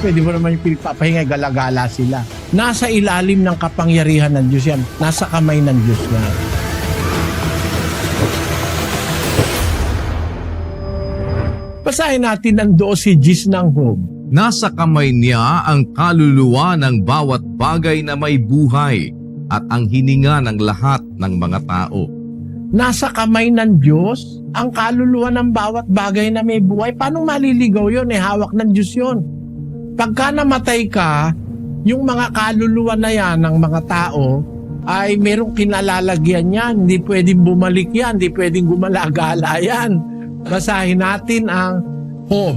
pwede mo naman yung pinagpapahinga, galagala sila. Nasa ilalim ng kapangyarihan ng Diyos yan. Nasa kamay ng Diyos yan. Basahin natin ang 12 Gs ng Job. Nasa kamay niya ang kaluluwa ng bawat bagay na may buhay at ang hininga ng lahat ng mga tao. Nasa kamay ng Diyos ang kaluluwa ng bawat bagay na may buhay. Paano maliligaw yun? Hawak ng Diyos yun. Pagka namatay ka, yung mga kaluluwa na yan ng mga tao ay merong kinalalagyan yan. Hindi pwedeng bumalik yan. Hindi pwedeng gumalagala yan. Basahin natin ang Job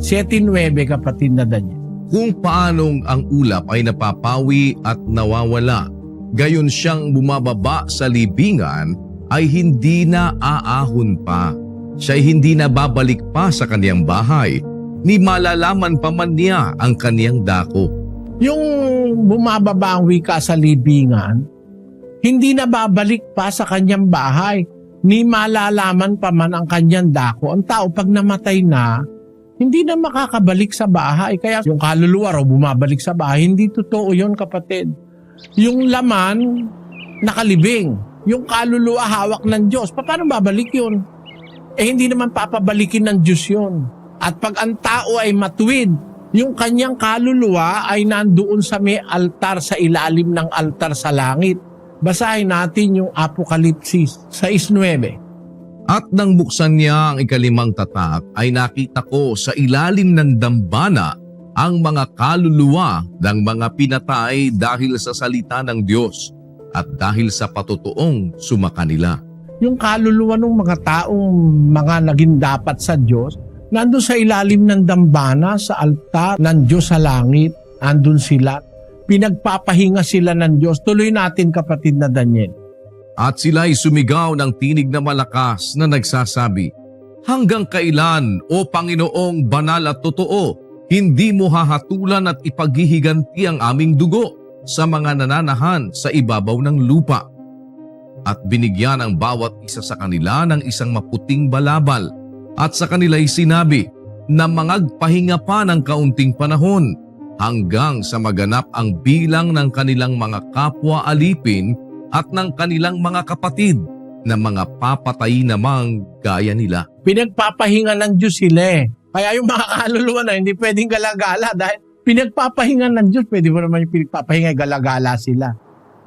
7:9, kapatid na Daniel. Kung paanong ang ulap ay napapawi at nawawala, gayon siyang bumababa sa libingan ay hindi na aahon pa. Siya'y hindi na babalik pa sa kaniyang bahay, ni malalaman pa man niya ang kaniyang dako. Yung bumababa ang wika sa libingan, hindi na babalik pa sa kanyang bahay, ni malalaman pa man ang kanyang dako. Ang tao pag namatay na, hindi na makakabalik sa bahay. Kaya yung kaluluwa raw bumabalik sa bahay, hindi totoo yun, kapatid. Yung laman, nakalibing. Yung kaluluwa hawak ng Diyos. Paano babalik yun? Hindi naman papabalikin ng Diyos yun. At pag ang tao ay matuwid, yung kanyang kaluluwa ay nandoon sa may altar, sa ilalim ng altar sa langit. Basahin natin yung Apokalipsis 6:9. At nang buksan niya ang ikalimang tatak, ay nakita ko sa ilalim ng dambana ang mga kaluluwa ng mga pinatay dahil sa salita ng Diyos at dahil sa patutuong sumakanila. Yung kaluluwa ng mga taong mga naging dapat sa Diyos, nandun sa ilalim ng dambana, sa altar ng Diyos sa langit, andun sila. Pinagpapahinga sila ng Diyos. Tuloy natin, kapatid na Daniel. At sila'y sumigaw ng tinig na malakas na nagsasabi, "Hanggang kailan, O Panginoong banal at totoo, hindi mo hahatulan at ipaghihiganti ang aming dugo sa mga nananahan sa ibabaw ng lupa?" At binigyan ang bawat isa sa kanila ng isang maputing balabal, at sa kanila'y sinabi na mangagpahinga pa ng kaunting panahon hanggang sa maganap ang bilang ng kanilang mga kapwa alipin at ng kanilang mga kapatid na mga papatay namang gaya nila. Pinagpapahinga ng Diyos sila. Kaya yung mga kaluluwa na hindi pwedeng galagala dahil pinagpapahinga ng Diyos, pwede mo naman yung pinagpapahinga, galagala sila.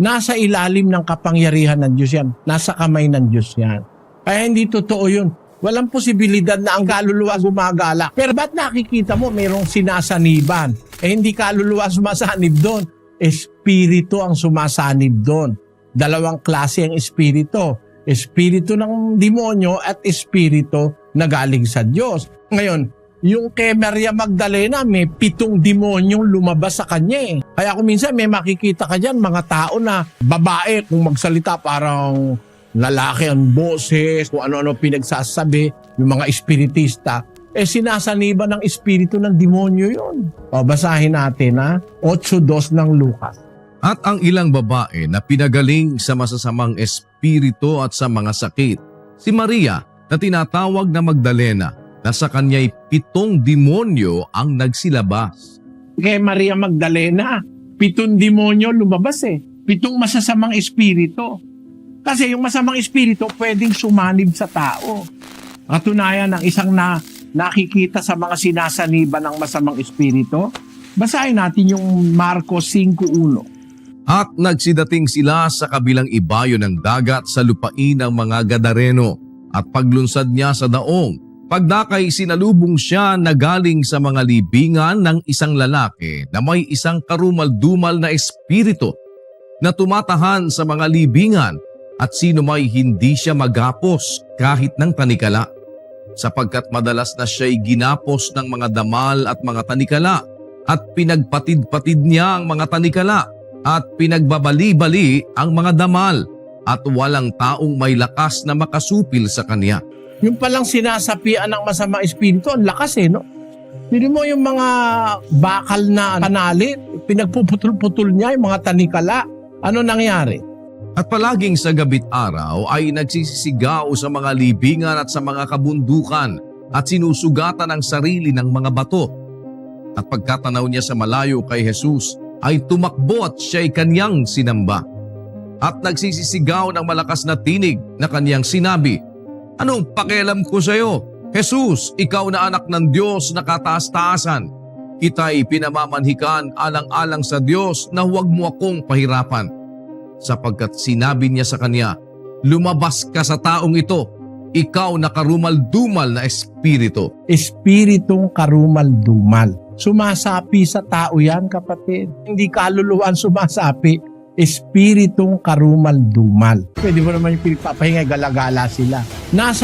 Nasa ilalim ng kapangyarihan ng Diyos yan. Nasa kamay ng Diyos yan. Kaya hindi totoo yun. Walang posibilidad na ang kaluluwa gumagala. Pero ba't nakikita mo mayroong sinasaniban? Hindi kaluluwa sumasanib doon. Espiritu ang sumasanib doon. Dalawang klase ang espiritu. Espiritu ng demonyo at espiritu na galing sa Diyos. Ngayon, yung kay Maria Magdalena, may 7 demonyong lumabas sa kanya. Kaya kung minsan may makikita ka dyan, mga tao na babae, kung magsalita parang lalaki ang boses, kung ano-ano pinagsasabi, yung mga espiritista, sinasaniban ng espiritu ng demonyo yun. Basahin natin 8:2 ng Lucas. At ang ilang babae na pinagaling sa masasamang espiritu at sa mga sakit, si Maria na tinatawag na Magdalena, na sa kanya'y 7 demonyo ang nagsilabas. Kay Maria Magdalena, 7 demonyo lumabas 7 masasamang espiritu. Kasi yung masamang espiritu pwedeng sumanib sa tao. Katunayan ng isang nakikita sa mga sinasaniban ng masamang espiritu. Basahin natin yung Marcos 5:1. At nagsidating sila sa kabilang ibayo ng dagat sa lupain ng mga Gadareno, at paglunsad niya sa daong, pagdakay sinalubong siya na galing sa mga libingan ng isang lalaki na may isang karumal-dumal na espiritu na tumatahan sa mga libingan, at sino may hindi siya magapos kahit ng tanikala, sapagkat madalas na siya'y ginapos ng mga damal at mga tanikala, at pinagpatid-patid niya ang mga tanikala at pinagbabali-bali ang mga damal, at walang taong may lakas na makasupil sa kanya. Yung palang sinasapian ng masamang espiritu, ang lakas no? Hindi mo yung mga bakal na panalit, pinagpuputol-putol niya yung mga tanikala. Ano nangyari? At palaging sa gabi't araw ay nagsisisigaw sa mga libingan at sa mga kabundukan, at sinusugatan ang sarili ng mga bato. At pagkatanaw niya sa malayo kay Jesus, ay tumakbo at siya'y kanyang sinamba. At nagsisisigaw ng malakas na tinig na kanyang sinabi, "Anong pakialam ko sa iyo? Jesus, ikaw na anak ng Diyos na kataas-taasan. Kita'y pinamamanhikan alang-alang sa Diyos na huwag mo akong pahirapan." Sapagkat sinabi niya sa kanya, "Lumabas ka sa taong ito, ikaw na karumal-dumal na espiritu." Espiritong karumal-dumal. Sumasapi sa tao yan, kapatid. Hindi kaluluwan sumasapi. Espiritong karumal-dumal. Pwede mo naman yung pinagpapahinga, galagala sila. Nasa